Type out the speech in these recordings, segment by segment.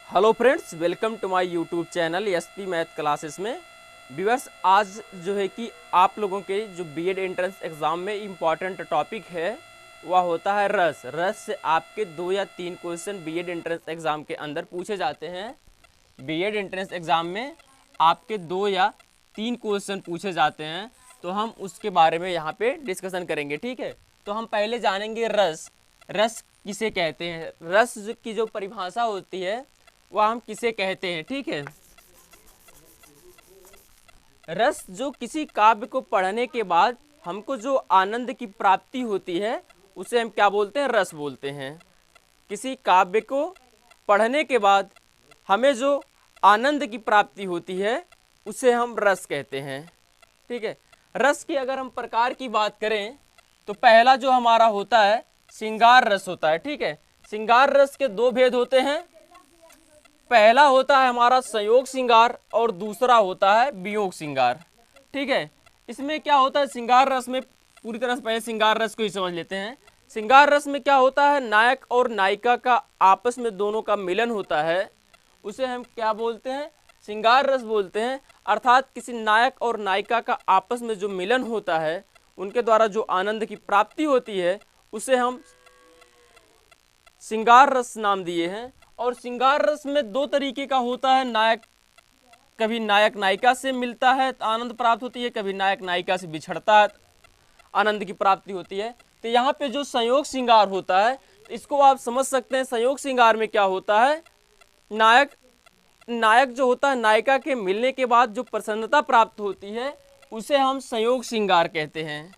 Hello friends, welcome to my YouTube channel SP math classes में। Viewers, आज जो है कि आप लोगों के जो बीएड एंट्रेंस एग्ज़ाम में इम्पॉर्टेंट टॉपिक है वह होता है रस। रस से आपके 2 या 3 क्वेश्चन बीएड एंट्रेंस एग्ज़ाम के अंदर पूछे जाते हैं। बीएड एंट्रेंस एग्ज़ाम में आपके 2 या 3 क्वेश्चन पूछे जाते हैं, तो हम उसके बारे में यहाँ पे डिस्कशन करेंगे। ठीक है, तो हम पहले जानेंगे रस। रस किसे कहते हैं, रस की जो परिभाषा होती है वह हम किसे कहते हैं। ठीक है, रस जो किसी काव्य को पढ़ने के बाद हमको जो आनंद की प्राप्ति होती है उसे हम क्या बोलते हैं, रस बोलते हैं। किसी काव्य को पढ़ने के बाद हमें जो आनंद की प्राप्ति होती है उसे हम रस कहते हैं। ठीक है, रस की अगर हम प्रकार की बात करें तो पहला जो हमारा होता है श्रृंगार रस होता है। ठीक है, श्रृंगार रस के 2 भेद होते हैं। पहला होता है हमारा संयोग श्रृंगार और दूसरा होता है वियोग श्रृंगार। ठीक है, इसमें क्या होता है, श्रृंगार रस में पूरी तरह से पहले श्रृंगार रस को ही समझ लेते हैं। श्रृंगार रस में क्या होता है, नायक और नायिका का आपस में दोनों का मिलन होता है, उसे हम क्या बोलते हैं, श्रृंगार रस बोलते हैं। अर्थात किसी नायक और नायिका का आपस में जो मिलन होता है, उनके द्वारा जो आनंद की प्राप्ति होती है उसे हम श्रृंगार रस नाम दिए हैं। और श्रृंगार रस में 2 तरीके का होता है। नायक, कभी नायक नायिका से मिलता है तो आनंद प्राप्त होती है, कभी नायक नायिका से बिछड़ता है आनंद की प्राप्ति होती है। तो यहाँ पे जो संयोग श्रृंगार होता है इसको आप समझ सकते हैं। संयोग श्रृंगार में क्या होता है, नायक जो होता है नायिका के मिलने के बाद जो प्रसन्नता प्राप्त होती है उसे हम संयोग श्रृंगार कहते हैं।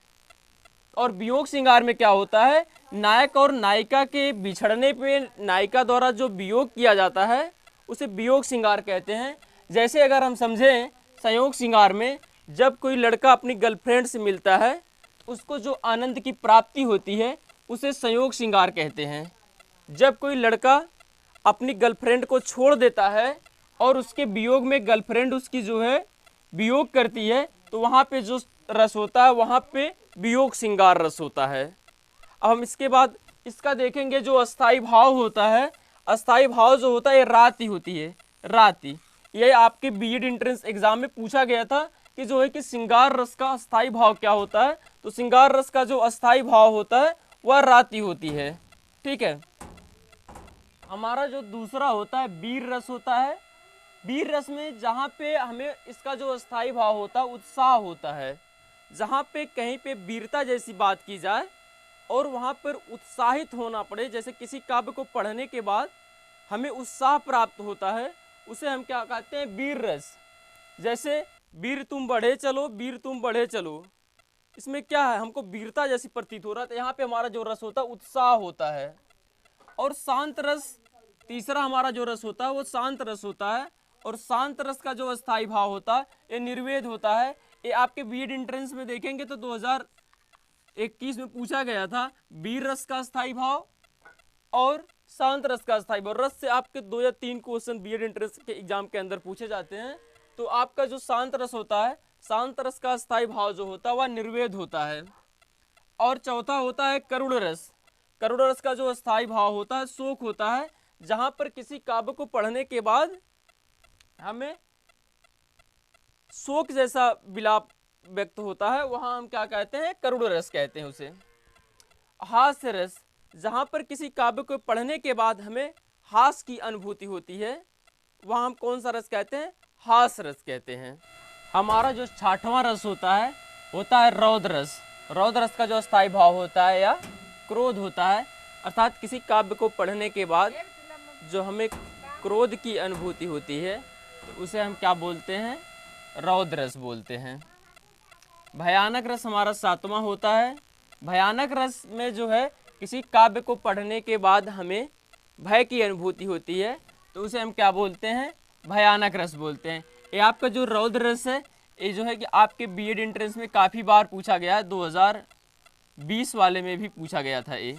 और वियोग श्रृंगार में क्या होता है, नायक और नायिका के बिछड़ने पे नायिका द्वारा जो वियोग किया जाता है उसे वियोग श्रृंगार कहते हैं। जैसे अगर हम समझें, संयोग श्रृंगार में जब कोई लड़का अपनी गर्लफ्रेंड से मिलता है तो उसको जो आनंद की प्राप्ति होती है उसे संयोग श्रृंगार कहते हैं। जब कोई लड़का अपनी गर्लफ्रेंड को छोड़ देता है और उसके वियोग में गर्लफ्रेंड उसकी जो है वियोग करती है तो वहाँ पे जो रस होता है वहाँ पे वियोग श्रृंगार रस होता है। अब हम इसके बाद इसका देखेंगे जो अस्थाई भाव होता है। अस्थाई भाव जो होता है ये राति होती है, राति। ये आपके बीएड एंट्रेंस एग्जाम में पूछा गया था कि जो है कि श्रृंगार रस का अस्थाई भाव क्या होता है। तो श्रृंगार रस का जो अस्थाई भाव होता है वह राति होती है। ठीक है, हमारा जो दूसरा होता है वीर रस होता है। वीर रस में जहाँ पे हमें इसका जो अस्थाई भाव होता है उत्साह होता है। जहाँ पे कहीं पे वीरता जैसी बात की जाए और वहाँ पर उत्साहित होना पड़े, जैसे किसी काव्य को पढ़ने के बाद हमें उत्साह प्राप्त होता है, उसे हम क्या कहते हैं, वीर रस। जैसे वीर तुम बढ़े चलो, वीर तुम बढ़े चलो, इसमें क्या है, हमको वीरता जैसी प्रतीत हो रहा है। यहाँ पे हमारा जो रस होता है उत्साह होता है। और शांत रस, तीसरा हमारा जो रस होता है वो शांत रस होता है। और शांत रस का जो अस्थाई भाव होता है ये निर्वेद होता है। ये आपके बीएड एंट्रेंस में देखेंगे तो 2021 में पूछा गया था, वीर रस का अस्थाई भाव और शांत रस का अस्थाई भाव। रस से आपके 2 या 3 क्वेश्चन बीएड एंट्रेंस के एग्जाम के अंदर पूछे जाते हैं। तो आपका जो शांत रस होता है, शांत रस का अस्थाई भाव जो होता है वह निर्वेद होता है। और चौथा होता है करुण रस। करुण रस का जो अस्थाई भाव होता है शोक होता है। जहाँ पर किसी काव्य को पढ़ने के बाद हमें शोक जैसा विलाप व्यक्त होता है, वहाँ हम क्या कहते हैं, करुण रस कहते हैं उसे। हास्य रस, जहाँ पर किसी काव्य को पढ़ने के बाद हमें हास्य की अनुभूति होती है, वहाँ हम कौन सा रस कहते हैं, हास्य रस कहते हैं। हमारा जो 6वां रस होता है रौद्र रस। रौद्र रस का जो अस्थाई भाव होता है या क्रोध होता है। अर्थात किसी काव्य को पढ़ने के बाद जो हमें क्रोध की अनुभूति होती है तो उसे हम क्या बोलते हैं, रौद्र रस बोलते हैं। भयानक रस हमारा 7वां होता है। भयानक रस में जो है किसी काव्य को पढ़ने के बाद हमें भय की अनुभूति होती है तो उसे हम क्या बोलते हैं, भयानक रस बोलते हैं। ये आपका जो रौद्र रस है ये जो है कि आपके बीएड एंट्रेंस में काफ़ी बार पूछा गया है। 2020 वाले में भी पूछा गया था। ये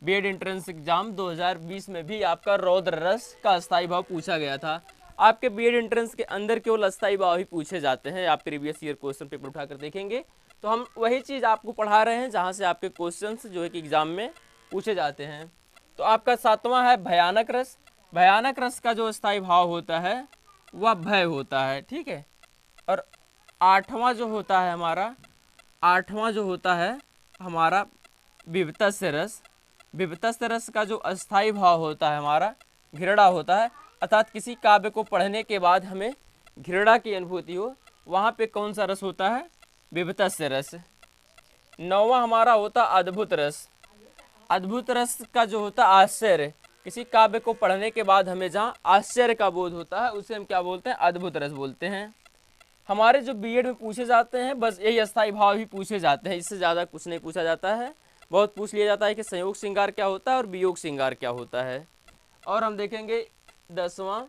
बीएड एंट्रेंस एग्जाम 2020 में भी आपका रौद्र रस का अस्थाई भाव पूछा गया था। आपके बीएड एंट्रेंस के अंदर केवल अस्थाई भाव ही पूछे जाते हैं। आप प्रीवियस ईयर क्वेश्चन पेपर उठाकर देखेंगे तो हम वही चीज़ आपको पढ़ा रहे हैं जहाँ से आपके क्वेश्चंस जो है कि एग्जाम में पूछे जाते हैं। तो आपका 7वां है भयानक रस। भयानक रस का जो स्थायी भाव होता है वह भय होता है, ठीक है। और आठवां जो होता है हमारा विभत्स्य रस। विभत्स्य रस का जो अस्थायी भाव होता है हमारा घृणा होता है, अर्थात किसी काव्य को पढ़ने के बाद हमें घृणा की अनुभूति हो, वहाँ पे कौन सा रस होता है? विभत्स्य रस। नौवां हमारा होता अद्भुत रस। अद्भुत रस का जो होता है आश्चर्य, किसी काव्य को पढ़ने के बाद हमें जहाँ आश्चर्य का बोध होता है उसे हम क्या बोलते हैं? अद्भुत रस बोलते हैं। हमारे जो बीएड में पूछे जाते हैं बस यही अस्थायी भाव ही पूछे जाते हैं, इससे ज़्यादा कुछ नहीं पूछा जाता है। बहुत पूछ लिया जाता है कि संयोग श्रृंगार क्या होता है और वियोग श्रृंगार क्या होता है। और हम देखेंगे 10वां,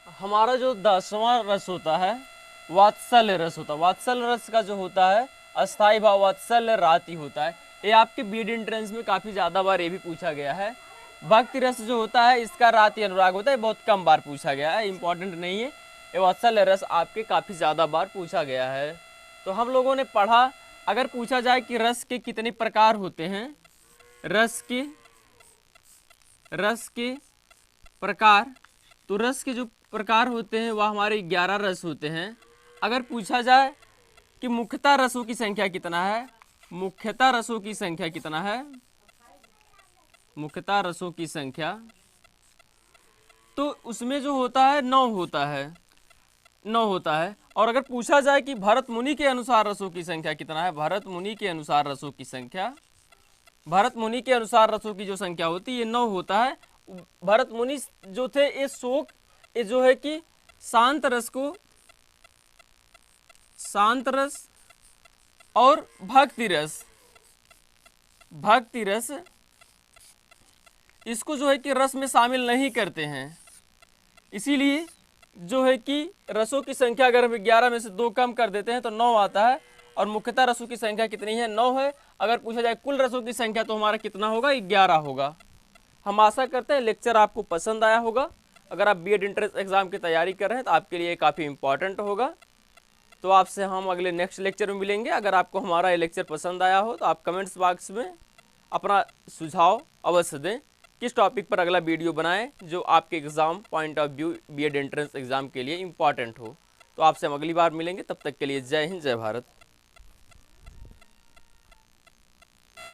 हमारा जो 10वां रस होता है वात्सल्य रस होता है। वात्सल्य रस का जो होता है अस्थायी भाव वात्सल्य राति होता है। ये आपके बीएड एंट्रेंस में काफ़ी ज़्यादा बार ये भी पूछा गया है। भक्ति रस जो होता है इसका राति अनुराग होता है, बहुत कम बार पूछा गया है, इंपॉर्टेंट नहीं है। ये वात्सल्य रस आपके काफ़ी ज़्यादा बार पूछा गया है। तो हम लोगों ने पढ़ा, अगर पूछा जाए कि रस के कितने प्रकार होते हैं, रस के प्रकार, तो रस के जो प्रकार होते हैं वह हमारे 11 रस होते हैं। अगर पूछा जाए कि मुख्यतः रसों की संख्या कितना है, मुख्यतः रसों की संख्या कितना है, मुख्यतः रसों की संख्या, तो उसमें जो होता है 9 होता है, 9 होता है। और अगर पूछा जाए कि भरत मुनि के अनुसार रसों की संख्या कितना है, भरत मुनि के अनुसार रसों की संख्या, भरत मुनि के अनुसार रसों की जो संख्या होती है ये 9 होता है। भरत मुनि जो थे ये शोक, ये जो है कि शांत रस को, शांत रस और भक्ति रस, भक्ति रस इसको जो है कि रस में शामिल नहीं करते हैं। इसीलिए जो है कि रसों की संख्या अगर हम 11 में से 2 कम कर देते हैं तो 9 आता है। और मुख्यतः रसों की संख्या कितनी है? 9 है। अगर पूछा जाए कुल रसों की संख्या तो हमारा कितना होगा? 11 होगा। हम आशा करते हैं लेक्चर आपको पसंद आया होगा। अगर आप बीएड एंट्रेंस एग्जाम की तैयारी कर रहे हैं तो आपके लिए काफ़ी इंपॉर्टेंट होगा। तो आपसे हम अगले नेक्स्ट लेक्चर में मिलेंगे। अगर आपको हमारा ये लेक्चर पसंद आया हो तो आप कमेंट्स बॉक्स में अपना सुझाव अवश्य दें, किस टॉपिक पर अगला वीडियो बनाएं जो आपके exam point of view BEd entrance exam के लिए इम्पॉर्टेंट हो। तो आपसे हम अगली बार मिलेंगे, तब तक के लिए जय हिंद, जय भारत।